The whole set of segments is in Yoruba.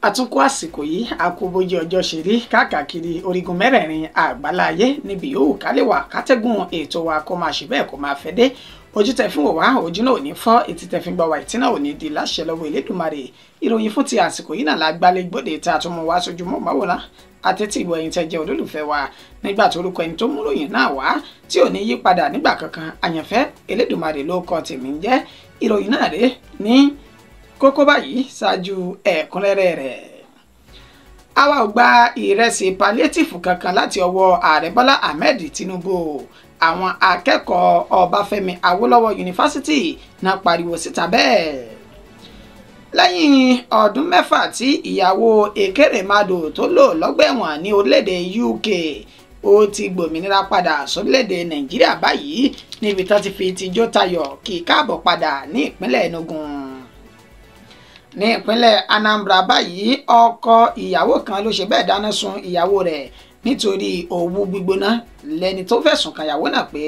àtúnkù àsìkò yìí àkóbójú ọjọ́ ṣe rí káàkiri orígun mẹ́rẹ̀ẹ̀rin àgbáláyé níbi yòówù kálẹ̀wà kátẹ́gùn ètò wa kó máa ṣe bẹ́ẹ̀ kó máa fẹ́ dé ojú tẹ fún wá ojú náà ò ní fọ́ etí tẹ fi gbọ́ wá ìtí náà ò ní di láṣẹ lọ́wọ́ Elédùmarè. Ìròyìn fún ti àsìkò yìí náà lágbálẹ̀ gbòde tá a tún mú wá sójú mọ́ máwòrán àtẹ́tí ìwọ ẹ̀yin tẹ́ jẹ́ olólùfẹ́ wa nígbà tó orúkọ ẹni tó mú ròyìn náà wá tí ò ní yí padà nígbà kankan àyànfẹ́ Elédùmarè ló kọ tèmi ń jẹ́. Ìròyìn náà rèé ní kókó báyìí ṣáájú ẹ̀kúnrẹ́rẹ́ rẹ̀. Àwa ò gba ìrẹsì palliative kankan láti ọwọ́ ààrẹ Bọ́lá Ahmed Tinubu. Àwọn akẹ́kọ̀ọ́ Ọbáfẹ́mi Awólọ́wọ̀ yunifásitì náà pariwo síta bẹ́ẹ̀. Lẹ́yìn ọdún mẹ́fà tí ìyàwó Ekéremàdò tó lò lọ́gbà ẹ̀wọ̀n ní orílẹ̀-èdè UK ó ti gbòmìnira padà sórílẹ̀-èdè Nàìjíríà báyìí níbi tó ti fi tijó tayọ̀ kí káàbọ̀ padà ní ìpínlẹ̀ Enugu. Ní ìpínlẹ̀ Anambra báyìí ọkọ ìyàwó kan ló ṣe bẹ́ẹ̀ dáná sun ìyàwó rẹ̀ nítorí owú gbígbóná lẹ́ni tó fẹ̀sùn kan ìyàwó náà pé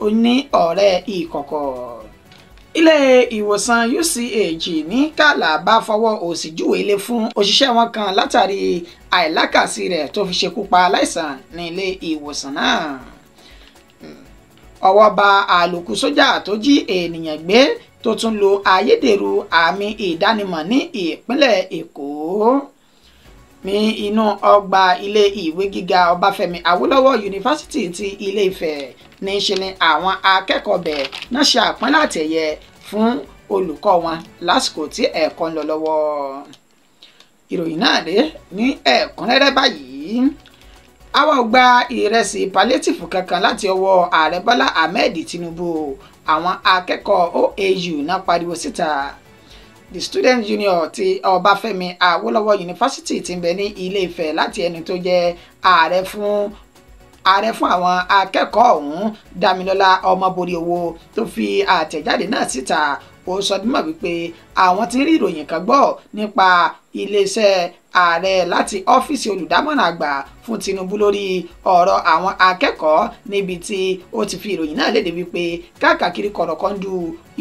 ó ní ọ̀rẹ́ ìkọ̀kọ̀. Ilé ìwòsàn UCH ní Calabar fọwọ́ òsì júwe ilé fún òṣìṣẹ́ wọn kan látàrí àìlákàsí rẹ̀ tó fi ṣekú pa aláìsàn ní ilé ìwòsàn náà. Ọwọ́ bà àlòkù sójà tó jí ènìyàn gbé tó tún lo ayédèrú àmì ìdánimọ̀ ní ìpínlẹ̀ Èkó. Ní inú ọgbà ilé ìwé gíga Ọbáfẹ́mi Awólọ́wọ̀ yunifásitì ti Ilé Ifẹ̀ ní ṣe ni àwọn akẹ́kọ̀ọ́ bẹ̀ náà ṣe àpọ́nlé àtẹ̀yẹ fún olùkọ́ wọn lásìkò tí ẹ̀kọ́ ń lọ lọ́wọ́. Ìròyìn náà dé ní ẹ̀kúnrẹ́rẹ́ báyìí. Àwa ò gba ìrẹsì palliative kankan láti ọwọ́ ààrẹ Bọ́lá Ahmed Tinubu. Àwọn akẹ́kọ̀ọ́ OAU náà pariwo síta. The Student Union ti Ọbáfẹ́mi Awólọ́wọ̀ yunifásitì ti ń bẹ ní Ilé Ifẹ̀ láti ẹni tó jẹ́ ààrẹ fún àwọn akẹ́kọ̀ọ́ ọ̀hún Dámilọ́lá Ọmọboríowó tó fi àtẹ̀jáde náà síta. Ó sọ dímọ̀ wípé àwọn ti rí ìròyìn kan gbọ́ nípa iléeṣẹ́ ààrẹ láti ọ́fíìsì olùdámọ̀ràn àgbà fún Tinubu lórí ọ̀rọ̀ àwọn akẹ́kọ̀ọ́ níbi tí ó ti fi ìròyìn náà léde wípé káàkiri kọ̀rọ̀kọ́ndù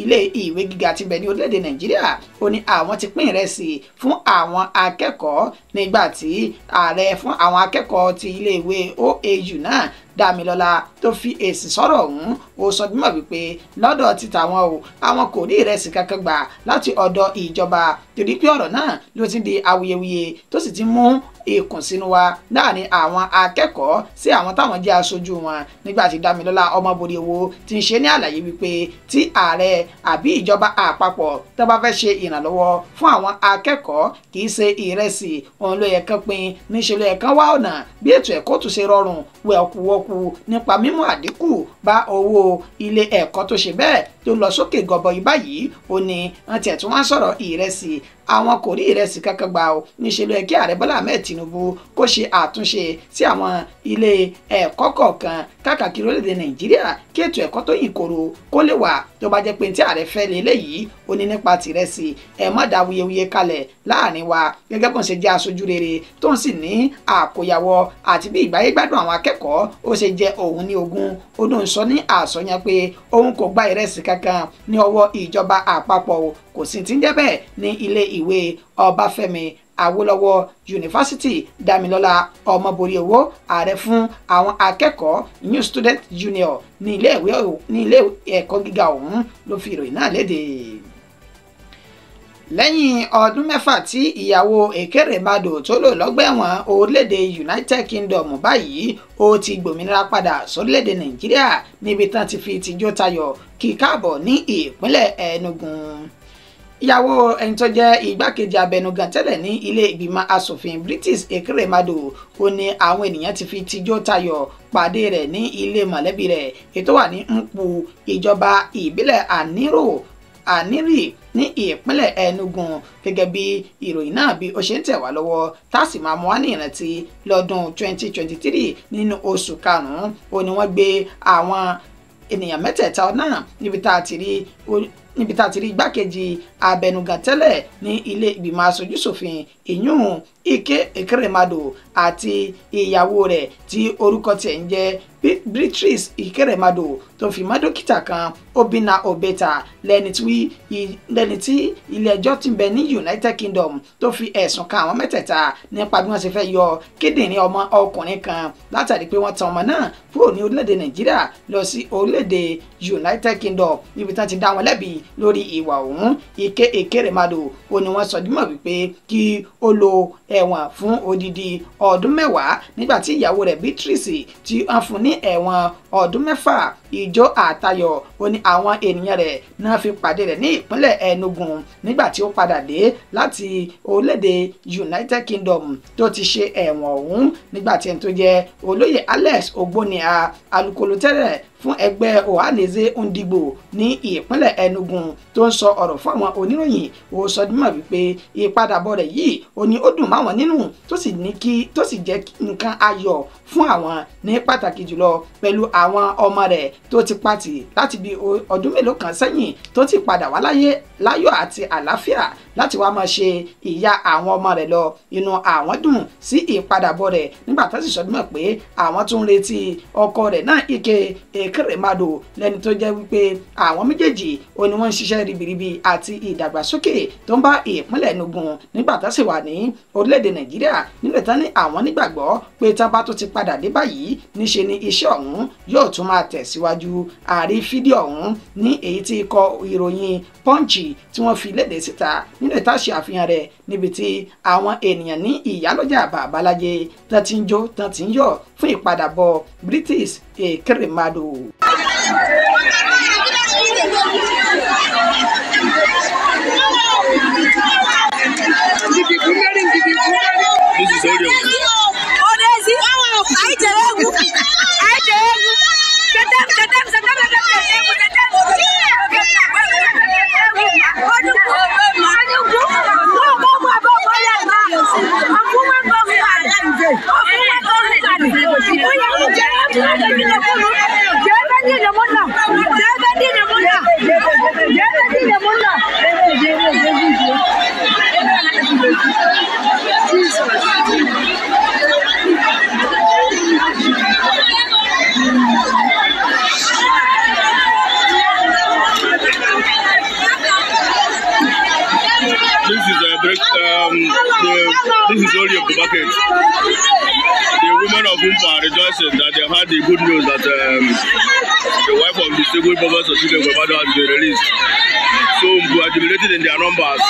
ilé ìwé gíga ti bẹ̀ ní orílẹ̀-èdè Nàìjíríà ó ní àwọn ti pín ìrẹsì fún àwọn akẹ́kọ̀ọ́ nígbà tí ààrẹ fún àwọn akẹ́kọ̀ọ́ ti ilé ìwé OAU náà Dámilọ́lá tó fi èsì sọ̀rọ̀ ọ̀hún ó sọ bímọ wípé lọ́dọ̀ ti tàwọn o àwọn kò rí ìrẹsì kankan gbà láti ọ̀dọ̀ ìjọba torí pé ọ̀rọ̀ náà ló ti di awuyewuye tó sì ti mú ìkùnsínú wa láàrin àwọn akẹ́kọ̀ọ́ sí àwọn táwọn jẹ́ aṣojú wọn nígbà tí Dámilọ́lá Ọmọboríowó ti ń ṣe ní àlàyé wípé tí ààrẹ àbí ìjọba àpapọ̀ tó bá fẹ́ ṣe ìrànlọ́wọ́ fún àwọn akẹ́kọ̀ọ́ kì í ṣe ìrẹsì òun ló yẹ kán pín níṣẹ́ ló yẹ kán wá ọ̀nà bí ètò ẹ̀kọ́ tó ṣe rọrùn wẹ̀kúwọ́kú nípa mímú àdínkù bá owó ilé ẹ̀kọ́ tó ṣe bẹ́ẹ̀ tó lọ sókè gọbọi báyìí ó ní wọ́n tiẹ̀ tún wá sọ̀rọ̀ ìrẹsì àwọn kò rí ìrẹsì kankan gbà ó níṣẹ́ ló yẹ kí ààrẹ Bọ́lá Ahmed Tinubu kó ṣe àtúnṣe sí àwọn ilé ẹ̀kọ́ kọ̀ọ̀kan káàkiri orílẹ̀-èdè Nàìjíríà kí ètò ẹ̀kọ́ tó yìn koro kó lè wà tó bá jẹ́ pé tí ààrẹ fẹ́ lélẹ́yìí ó ní nípa tìrẹsì ẹ̀ má dá wuyewuye kalẹ̀ láàrin wa gẹ́gẹ́ bó ń ṣe jẹ́ aṣojú rere tó ń sì ní àkóyawọ́ àti bí ìgbáyé gbádùn àwọn akẹ́kọ̀ọ́ ó ṣe jẹ́ òun ní ogún ó dùn sọ ní àsọyàn pé òun kò gba ìrẹsì kankan ní ọwọ́ ìjọba àpapọ̀ kò sì ti ń jẹ́ bẹ́ẹ̀ ní ilé ìwé Ọbáfẹ́mi Awólọ́wọ̀ yunifásitì Dámilọ́lá Ọmọboríowó ààrẹ fún àwọn akẹ́kọ̀ọ́ New Student Union ní ilé ẹ̀kọ́ gíga ọ̀hún ló fi ìròyìn náà léde. Lẹ́yìn ọdún mẹ́fà tí ìyàwó Ekéremàdò tó lò lọ́gbà ẹ̀wọ̀n orílẹ̀-èdè United Kingdom báyìí ó ti gbòmìnira padà sórílẹ̀-èdè Nàìjíríà níbi tán ti fi tijó tayọ̀ kí káàbọ̀ ní ìpínlẹ̀ Enugu. Ìyàwó ẹni tó jẹ́ igbákejì abẹnugan tẹ́lẹ̀ ní ilé ìgbìmọ̀ asòfin British Ekéremàdò ó ní àwọn ènìyàn ti fi tijó tayọ̀ pàdé rẹ̀ ní ilé mọ̀lẹ́bí rẹ̀ ètò wà ní Nkpu ìjọba ìbílẹ̀ Ànírì ní ìpínlẹ̀ Enugu gẹ́gẹ́ bí ìròyìn náà bí ó ṣe ń tẹ̀ wá lọ́wọ́ tá a sì máa mú wá ní ìrántí lọ́dún 2023 nínú oṣù karùn-ún ó ní wọ́n gbé àwọn ènìyàn mẹ́tẹ̀ẹ̀ta náà níbi tá a ti rí níbi tá a ti rí igbákejì abẹnugan tẹ́lẹ̀ ní ilé ìgbìmọ̀ aṣojúṣòfin ìyún Ike Ekeremadu àti ìyàwó rẹ̀ tí orúkọ tiẹ̀ ń jẹ́ Beatrice Ekeremadu tó fi mọ́ dókítà kan Obinna Obeta lẹ́ni tí ilé-ẹjọ́ tí ń bẹ ní United Kingdom tó fi ẹ̀sùn kan àwọn mẹ́tẹ̀ẹ̀ta nípa bí wọ́n ṣe fẹ́ yọ kíndìnrín ọmọ ọkùnrin kan látàrí pé wọ́n tan ọmọ náà kúrò ní orílẹ̀-èdè Nàìjíríà lọ sí orílẹ̀-èdè United Kingdom níbi tán ti dá wọn lẹ́bi lórí ìwà ọ̀hún. Ike Ekeremadu ó ní wọ́n sọ dímọ̀ wípé kí ó lo ẹ̀wọ̀n fún odidi ọdún 10 nígbà tí ìyàwó rẹ̀ Beatrice tí wọ́n fún ní ẹ̀wọ̀n ọdún 6. Ìjọ àtayọ̀ ó ní àwọn ènìyàn rẹ̀ náà fi pàdé rẹ̀ ní ìpínlẹ̀ Enugu nígbà tí ó padà dé láti orílẹ̀-èdè United Kingdom tó ti ṣe ẹ̀wọ̀n ọ̀hún nígbà tí ẹni tó jẹ́ olóyè Alex Ogbonia alukoro tẹ́lẹ̀ fún ẹgbẹ́ Ohanaeze Ndigbo ní ìpínlẹ̀ Enugu tó ń sọ ọ̀rọ̀ fún àwọn oníròyìn ó sọ dímọ̀ wípé ìpadàbọ̀ rẹ̀ yìí ó ní ó dùn máwọn nínú tó sì jẹ́ nǹkan ayọ̀ fún àwọn ní pàtàkì jùlọ pẹ̀lú àwọn ọmọ rẹ̀ tó ti pàtì láti bí ọdún mélòó kan sẹ́yìn tó ti padà wá láyọ̀ àti àlàáfíà láti wá máa ṣe ìyá àwọn ọmọ rẹ̀ lọ. Inú àwọn dùn sí ìpadàbọ̀ rẹ̀ nígbà tó sì sọ dímọ̀ pé àwọn tún ń retí ọkọ rẹ̀ náà Ike Ekeremadu lẹ́ni tó jẹ́ wípé àwọn méjèèjì ó ní wọ́n ń ṣiṣẹ́ ribiribi àti ìdàgbàsókè tó ń bá ìpínlẹ̀ Enugu nígbà tó sì wà ní orílẹ̀-èdè Nàìjíríà nílẹ̀ tán ní àwọn nígbàgbọ́ pé tán bá tó ti padà dé báyìí níṣe ni iṣẹ́ ọ̀hún yóò tún máa tẹ̀síwájú. Àrí fídíò ọ̀hún ní èyí tí ikọ̀ ìròyìn Punch tí wọ́n fi léde síta nílẹ̀ tá ṣe àfihàn rẹ̀ níbi tí àwọn ènìyàn ní Ìyálọ́jà Babalájé tán ti ń jó tán ti ń yọ̀ fún ìpadàbọ̀ Beatrice Ekeremadu. This is only a bucket. The women of Umpa are rejoicing that they had the good news that the wife of the distinguished Prophet Sotile Kwebado has been released. So we are jubilated in their numbers.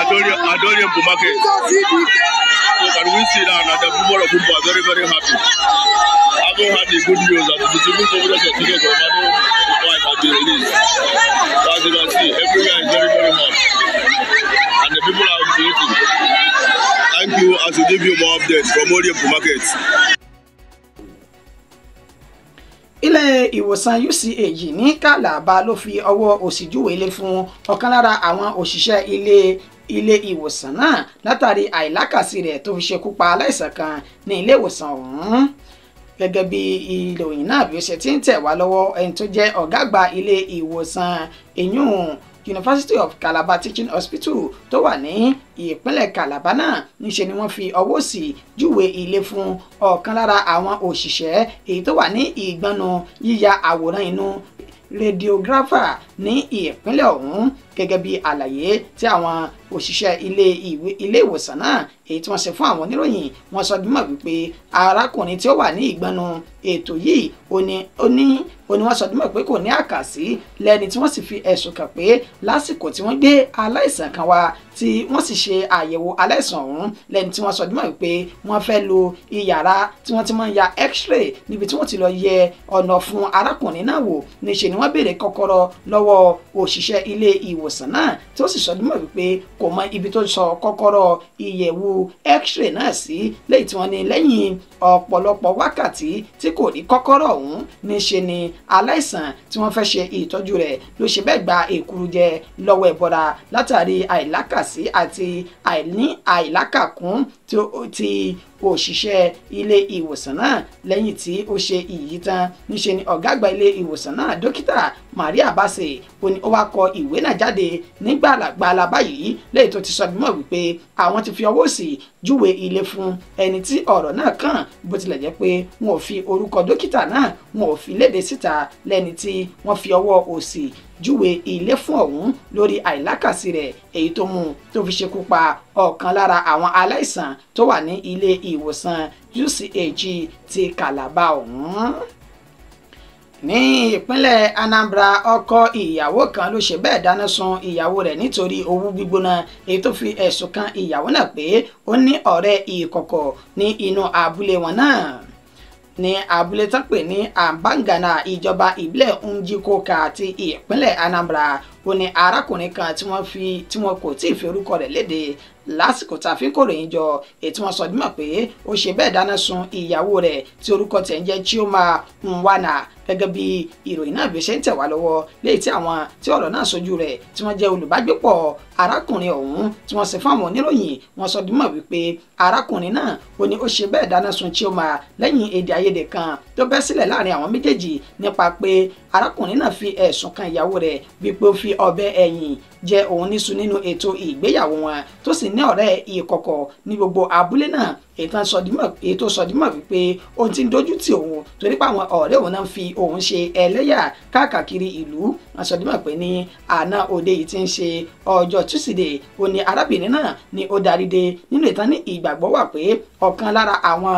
Adorian Bumaket. So can we see that the people of Umpa are very, very happy. Having had the good news that the distinguished Prophet Sotile Kwebado wife has been released. So as you can see, everywhere is very, very hot. And the people are jubilating. Thank you as we give you more updates from Orient Market. Ilé ìwòsàn UCH ní Calabar ló fi ọwọ́ òsì júwe ilé fún ọ̀kan lára àwọn òṣìṣẹ́ ilé ìwòsàn náà látàrí àìlákàsí rẹ̀ tó fi ṣekú pa aláìsàn kan ní ilé ìwòsàn ọ̀hún. Gẹ́gẹ́ bí ìròyìn náà bí ó ṣe ti ń tẹ̀ wá lọ́wọ́ ẹni tó jẹ́ ọ̀gá àgbà ilé ìwòsàn ìyún University of Calabar Teaching Hospital tó wà ní ìpínlẹ̀ Calabar náà níṣe ni wọ́n fi ọwọ́ sí júwe ilé fún ọ̀kan lára àwọn òṣìṣẹ́ èyí tó wà ní ìgbọnnu yíya àwòrán inú radiographer ní ìpínlẹ̀ ọ̀hún gẹ́gẹ́ bí àlàyé tí àwọn òṣìṣẹ́ ilé ìwòsàn náà èyí tí wọ́n ṣe fún àwọn oníròyìn wọ́n sọ dímọ̀ wípé arákùnrin tí ó wà ní ìgbọnnu ètò yìí ó ní wọ́n sọ dímọ̀ pé kò ní àkàsí lẹ́ni tí wọ́n sì fi ẹ̀sùn kàn pé lásìkò tí wọ́n gbé aláìsàn kan wá tí wọ́n sì ṣe àyẹ̀wò aláìsàn ọ̀hún lẹ́ni tí wọ́n sọ dímọ̀ wípé wọ́n fẹ́ lo iyàrá tí wọ́n ti máa ń ya x-ray níbi tí wọ́n ti lọ yẹ ọ̀nà fún arákùnrin náà wò níṣe ni wọ́n béèrè kọ́kọ́rọ́ lọ́wọ́ òṣìṣẹ́ ilé ìwòsàn náà tí ó sì sọ dímọ̀ wípé kò mọ ibi tó sọ kọ́kọ́rọ́ ìyẹ̀wò x-ray náà sí lẹ́yìn tí wọ́n ní lẹ́yìn ọ̀pọ̀lọpọ̀ wákàtí tí kò rí kọ́kọ́rọ́ ọ̀hún níṣe ni aláìsàn tí wọ́n fẹ́ ṣe ìtọ́jú rẹ̀ ló ṣe bẹ́ẹ̀ gba èkúrújẹ lọ́wọ́ ẹ̀bọra látàrí àìlákàsí àti àìlákàkún tí òṣìṣẹ́ ilé ìwòsàn náà lẹ́yìn tí ó ṣe ìyí tán níṣe ni ọ̀gá àgbà ilé ìwòsàn náà dókítà Maria Bassey ó ní ó wá kọ ìwé náà jáde nígbàlagbàlà báyìí lẹ́yìn tó ti sọ bímọ wípé àwọn ti fi ọwọ́ sí júwe ilé fún ẹni tí ọ̀rọ̀ náà kàn bó tilẹ̀ jẹ́ pé wọn ò fi orúkọ dókítà náà wọn ò fi léde síta lẹ́ni tí wọ́n fi ọwọ́ òsì júwe ilé fún ọ̀hún lórí àìlákàsí rẹ̀ èyí tó mú tó fi ṣekú pa ọ̀kan lára àwọn aláìsàn tó wà ní ilé ìwòsàn UCH ti Calabar ọ̀hún. Ní ìpínlẹ̀ Anambra ọkọ ìyàwó kan ló ṣe bẹ́ẹ̀ dáná sun ìyàwó rẹ̀ nítorí owú gbígbóná èyí tó fi ẹ̀sùn kan ìyàwó náà pé ó ní ọ̀rẹ́ ìkọ̀kọ̀ ní inú abúlé wọn náà ní abúlé tán pè ní Ambangana ìjọba ìbílẹ̀ Njikoka àti ìpínlẹ̀ Anambra ó ní arákùnrin kan tí wọn kò tí ì fi orúkọ rẹ̀ léde lásìkò tá a fi ń kóròyìn jọ ètí wọn sọ dímọ̀ pé ó ṣe bẹ́ẹ̀ dáná sun ìyàwó rẹ̀ tí orúkọ tẹ̀ ń jẹ́ Chioma Nwana gẹ́gẹ́ bí ìròyìn náà bí ṣe ń tẹ̀ wá lọ́wọ́ léyìí tí àwọn tí ọ̀rọ̀ náà sojú rẹ̀ tí wọ́n jẹ́ olùbágbépọ̀ arákùnrin ọ̀hún tí wọ́n sì fún àwọn oníròyìn wọ́n sọ dímọ̀ wípé arákùnrin náà ó ní ó ṣe bẹ́ẹ̀ dáná sun Chioma lẹ́yìn èdè àìyedè kan tó bẹ́ sílẹ̀ láàrin àwọn méjèèjì nípa pé arákùnrin náà fi ẹ̀sùn kan ìyàwó rẹ̀ wípé ó fi ọ̀bẹ ẹ̀yìn jẹ òun níṣu nínú ètò ìgbéyàwó wọn tó sì ní ọ̀rẹ́ ìkọ̀kọ̀ ní gbogbo abúlé náà ètò sọdímọ̀ wípé òun ti ń dojú tì òun torí pé àwọn ọ̀rẹ́ òun náà fi òun ṣe ẹlẹ́yà káàkiri ìlú wọn sọdímọ̀ pé ní àná òde yìí ti ń ṣe ọjọ́ túsídẹ̀ẹ́ ó ní arábìnrin náà ni ó darí dé nínú ìtàn ní ìgbàgbọ́ wà pé ọ̀kan lára àwọn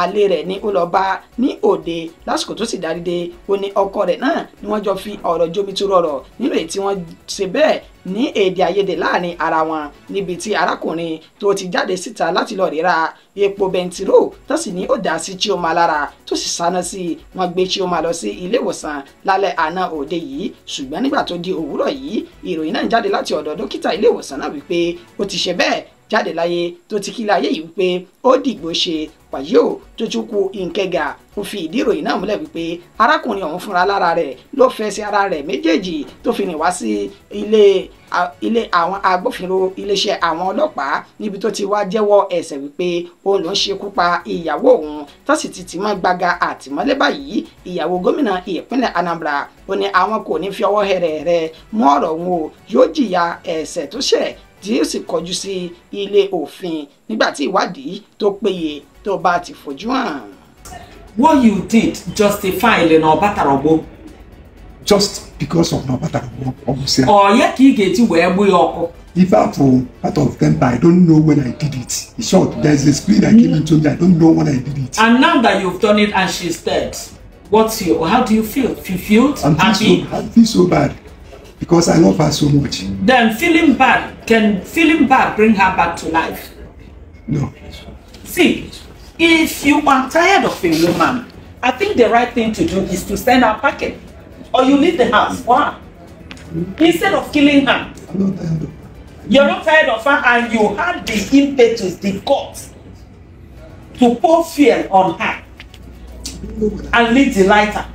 àlè rẹ̀ ni ó lọ bá ní òde lásìkò tó sì darí dé ó ní ọkọ rẹ̀ náà ni wọ́n jọ fi ọ̀rọ̀ jomitoro ọ̀rọ̀ nínú èyí tí wọ́n ṣe bẹ́ẹ̀ ní èdè àìyedè láàrin ara wọn níbi tí arákùnrin tó ti jáde síta láti lọ ríra epo bẹntiró tó sì ní ó dá sí Chioma lára tó sì sáná sí wọ́n gbé Chioma lọ sí ilé ìwòsàn lálẹ́ àná òde yìí ṣùgbọ́n nígbà tó di òwúrọ̀ yìí ìròyìn náà jáde láti ọ̀dọ̀ dókítà ilé ìwòsàn náà wípé ó ti ṣe bẹ́ẹ̀ jáde láyé tó ti kílẹ̀ ayé yìí wípé ó dìgbò ṣe wàyí o tó tún kú Nkega ó fi ìdí ìròyìn náà múlẹ̀ wípé arákùnrin ọ̀hún fúnra lára rẹ̀ ló fẹ́ sí ara rẹ̀ méjèèjì tó fi rìn wá sí ilé àwọn agbófinró iléeṣẹ́ àwọn ọlọ́pàá níbi tó ti wá jẹ́wọ́ ẹ̀ṣẹ̀ wípé òun ló ń ṣekú pa ìyàwó òun tó sì ti tì mọ́ gbaga àtìmọ́lé báyìí ìyàwó gómìnà ìpínlẹ̀ Anambra ó ní àwọn kò ní fi ọwọ́ hẹ̀rẹ̀hẹ̀rẹ̀ mú ọ̀rọ̀ òun o yóò jìyà ẹ̀ṣẹ̀ tó ṣẹ̀ tí ó sì kọjú sí ilé òfin nígbà tí ìwádìí tó péye tó bá ti fojú hàn. What you did justify le na Ọbatarogbo. Just because of Ọbatarogbo, obviously. Ọ̀yẹ́ kì í gèjì wee gbé ọkụ. If I'm from part of temper, I don't know when I did it. In short, there's a spirit that came into me. I don't know when I did it. And now that you've done it and she's dead, how do you feel? Fulfilled? Happy? I feel so bad because I love her so much. Then can feeling bad bring her back to life? No. See, if you are tired of a woman, I think the right thing to do is to send her packing. Or you leave the house. Why? Instead of killing her. I'm not tired of her. You're not tired of her and you had the impetus, the guts to pour fear on her and leave the lighter.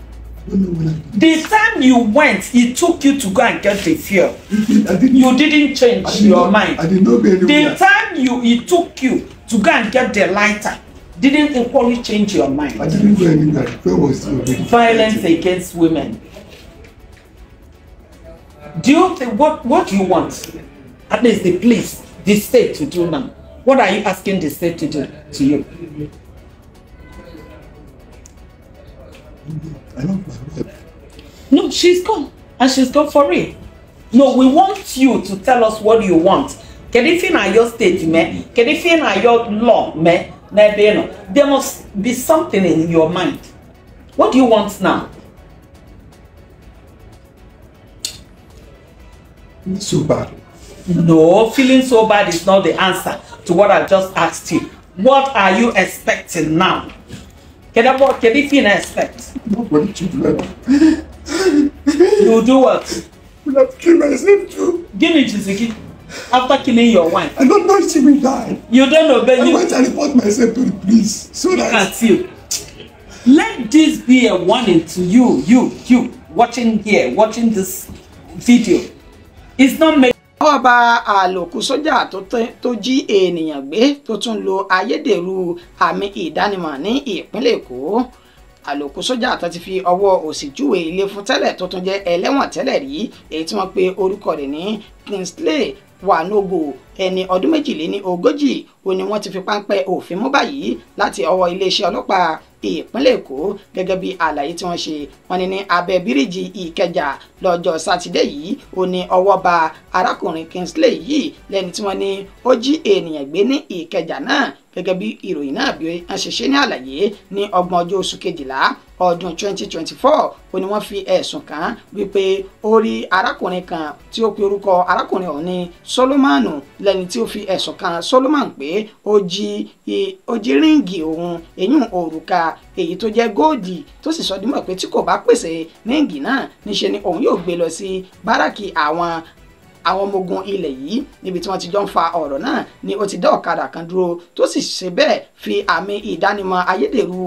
The time you went, it took you to go and get the fuel. You didn't change your mind. I did not go anywhere. The time it took you to go and get the lighter didn't equally change your mind. I didn't go anywhere. Where was it already? Violence against women. Do you think what do you want? At least the police, the state to do now. What are you asking the state to do to you? I love my wife. No, she's gone. And she's gone for real. No, we want you to tell us what you want. Can you feel your state, man? Can you feel your law, man? There must be something in your mind. What do you want now? It's so bad. No, feeling so bad is not the answer to what I just asked you. What are you expecting now? Can you feel expect? Nobody to do. You do what? I have to kill myself too. Give me Jiziki. After killing your wife. I don't know if she will die. You don't know, but I want to report myself to the police. So that you. Let this be a warning to you watching here, watching this video. It's not made ọwọ́ bá àlòkù sójà tó jí ènìyàn gbé tó tún lo ayédèrú àmì ìdánimọ̀ ní ìpínlẹ̀ Èkó. Àlòkù sójà tó ti fi ọwọ́ òsì júwe ilé fún tẹ́lẹ̀ tó tún jẹ́ ẹlẹ́wọ̀n tẹ́lẹ̀ rí èyí tí wọ́n pe orúkọ rẹ̀ ní Kingsley Wanogo ẹni ọdún 42 ó ní wọ́n ti fi páńpẹ́ òfin mú báyìí láti ọwọ́ iléeṣẹ́ ọlọ́pàá ìpínlẹ̀ Èkó gẹ́gẹ́ bí àlàyé tí wọ́n ṣe wọ́n ní abẹ́ bíríìjì Ìkẹjà lọ́jọ́ sátidé yìí ó ní ọwọ́ bá arákùnrin Kingsley yìí lẹ́ni tí wọ́n ní ó jí ènìyàn gbé ní Ìkẹjà náà gẹ́gẹ́ bí ìròyìn náà bí wọ́n ṣe ṣe ní àlàyé ní 30 oṣù kejìlá ọdún 2024 ó ní wọ́n fi ẹ̀sùn kàn wípé ó rí arákùnrin kan tí ó pe orúkọ arákùnrin ọ̀hún ní Solomonu lẹ́ni tí ó fi ẹ̀sùn kàn Solomon pé ó jí ríǹgì òun èyún òrùka èyí tó jẹ́ góòdì tó sì sọ dímọ̀ pé tí kò bá pèsè ríǹgì náà níṣe ni òun yóò gbé lọ sí báràkì àwọn ọmọ ogun ilẹ̀ yìí níbi tí wọ́n ti jọ ń fa ọ̀rọ̀ náà ni ó ti dá ọ̀kadà kan dúró tó sì ṣe bẹ́ẹ̀ fi àmì ìdánimọ̀ ayédèrú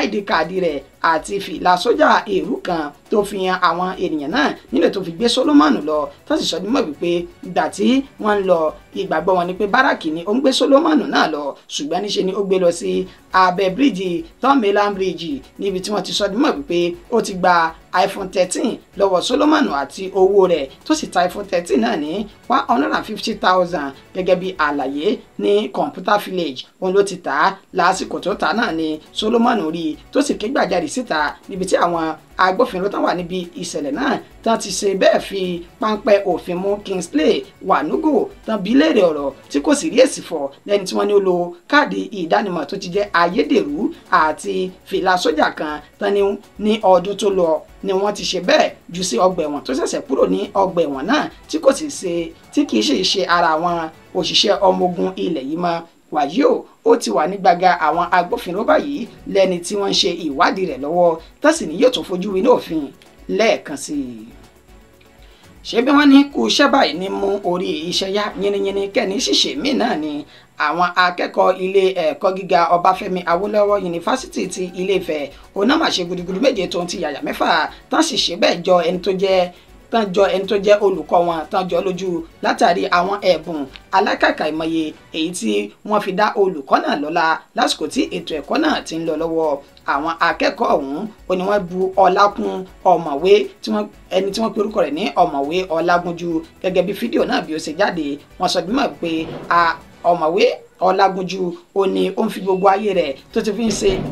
ID káàdì rẹ̀ àti fìlà sójà èrú kan tó fi hàn àwọn ènìyàn náà nílẹ̀ tó fi gbé Solomon lọ tó sì sọ dímọ̀ wípé ìgbà tí wọ́n ń lọ ìgbàgbọ́ wọn ni pé báràkì ni ó ń gbé Solomon náà lọ ṣùgbọ́n níṣe ni ó gbé lọ sí abẹ́ bíríìjì Third Bridge níbi tí wọ́n ti sọ dímọ̀ wípé ó ti gba iPhone 13 lọ́wọ́ Solomon àti owó rẹ̀ tó sì ta iPhone 13 náà ní 150,000 gẹ́gẹ́ bí àlàyé ní Computer Village òun ló ti tà á lásìkò tó tà náà ni Solomon rí tó sì ké gbàjarè síta níbi tí àwọn agbófinró tán wà níbi ìṣẹ̀lẹ̀ náà tán ti ṣe bẹ́ẹ̀ fi páńpẹ́ òfin mú Kingsley Wanogo tán bí léèrè ọ̀rọ̀ tí kò sì rí èsì fọ̀ lẹ́ni tí wọ́n ní ó lo káàdì ìdánimọ̀ tó ti jẹ́ ayédèrú àti fìlà sójà kan tán ní ọdún tó lọ ni wọ́n ti ṣe bẹ́ẹ̀ jù sí ọgbà ẹ̀wọ̀n tó ṣẹ̀ṣẹ̀ kúrò ní ọgbà ẹ̀wọ̀n náà tí kì í ṣe ara àwọn òṣìṣẹ́ ọmọ ogun ilẹ̀ yìí mọ́ wàyí ó ti wà ní gbàgà àwọn agbófinró báyìí lẹ́ni tí wọ́n ń ṣe ìwádìí rẹ̀ lọ́wọ́ tẹ́sí ni yóò tún fojú winá òfin lẹ́ẹ̀kan sí i. ṣé bí wọ́n ní kú iṣẹ́ báyìí ní mú orí iṣẹ́ yá yínníyínní kẹ́ni ṣìṣe míì náà ni àwọn akẹ́kọ̀ọ́ ilé ẹ̀kọ́ gíga Ọbáfẹ́mi Awólọ́wọ̀ yunifásitì ti Ilé-Ifẹ̀ onámàṣe gudugudu méje tó ń ti yàyà mẹ́fà tán sì ṣe bẹ́ẹ̀ jọ ẹni tó jẹ́ olùkọ́ wọn tán jọ lójú látàrí àwọn ẹ̀bùn alákàkà ìmọye èyí tí wọ́n fi dá olùkọ́ náà lọ́lá lásìkò tí ètò ẹ̀kọ́ náà ti ń lọ lọ́wọ́ àwọn akẹ́kọ̀ọ́ ọ̀hún ó ní wọ́n bu ọlá kún ọ̀mọ̀wé ẹni tí wọ́n pe orúkọ rẹ̀ ní ọ̀mọ̀wé Ọlágúnjú gẹ́gẹ́ bí fídíò náà bí ó ṣe jáde wọ́n sọ bí mọ̀ pé ọ̀mọ̀wé Ọlágúnjú ó ní ó ń fi gbogbo ayé rẹ̀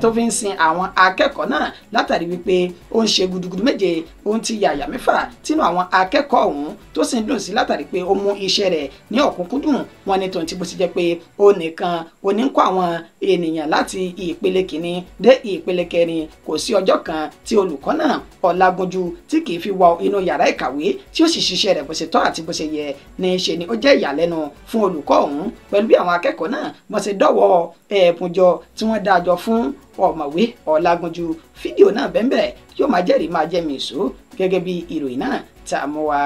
tó fi ń sin àwọn akẹ́kọ̀ọ́ náà látàrí wípé ó ń ṣe gudugudu méje ó ń ti yàyà mẹ́fà tínú àwọn akẹ́kọ̀ọ́ ọ̀hún tó sì ń dùn sí látàrí pé ó mú iṣẹ́ rẹ̀ ní ọ̀kúnkúndùn wọn ní tòun ti bó ti jẹ́ pé ó nìkan ó ní ń kọ́ àwọn ènìyàn láti ìpele kìíní dé ìpele kẹrin kò sí ọjọ́ kan tí olùkọ́ náà Ọlágúnjú tí kì í fi wọ inú yàrá ìkàwé tí ó sì ṣiṣẹ́ rẹ̀ bó ṣe tọ́ àti bó ṣe yẹ ní ṣe ni ó jẹ́ ìyàlẹ́nu fún olùkọ́ ọ̀hún pẹ̀lú bí àwọn akẹ́kọ̀ọ́ náà wọ́n ṣe dọ́wọ́ ẹ̀bùn jọ tí wọ́n dájọ́ fún ọ̀mọ̀wé Ọlágúnjú fídíò náà bẹ́ẹ̀ yóò máa jẹ́rìí máa jẹ́ mi ìṣó gẹ́gẹ́ bí ìròyìn náà tá a mú wá.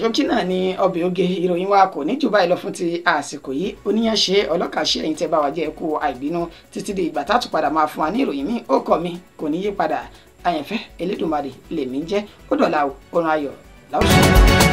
ṣókí náà ni ọbẹ̀ oge ìròyìn wa kò ní jù báyìí lọ fún ti àsìkò yìí oníyànṣe ọlọ́kàṣe ẹ̀yin tẹ́ bá wa jẹ́ kú àìbínú títí di ìgbà tá a tún padà máa fún wa ní ìròyìn mi ó kọ́ mi kò ní yí padà àyànfẹ́ elédùnmarè lèmi ń jẹ́ ó dọ̀la o orun ayọ̀ làwọn sọ.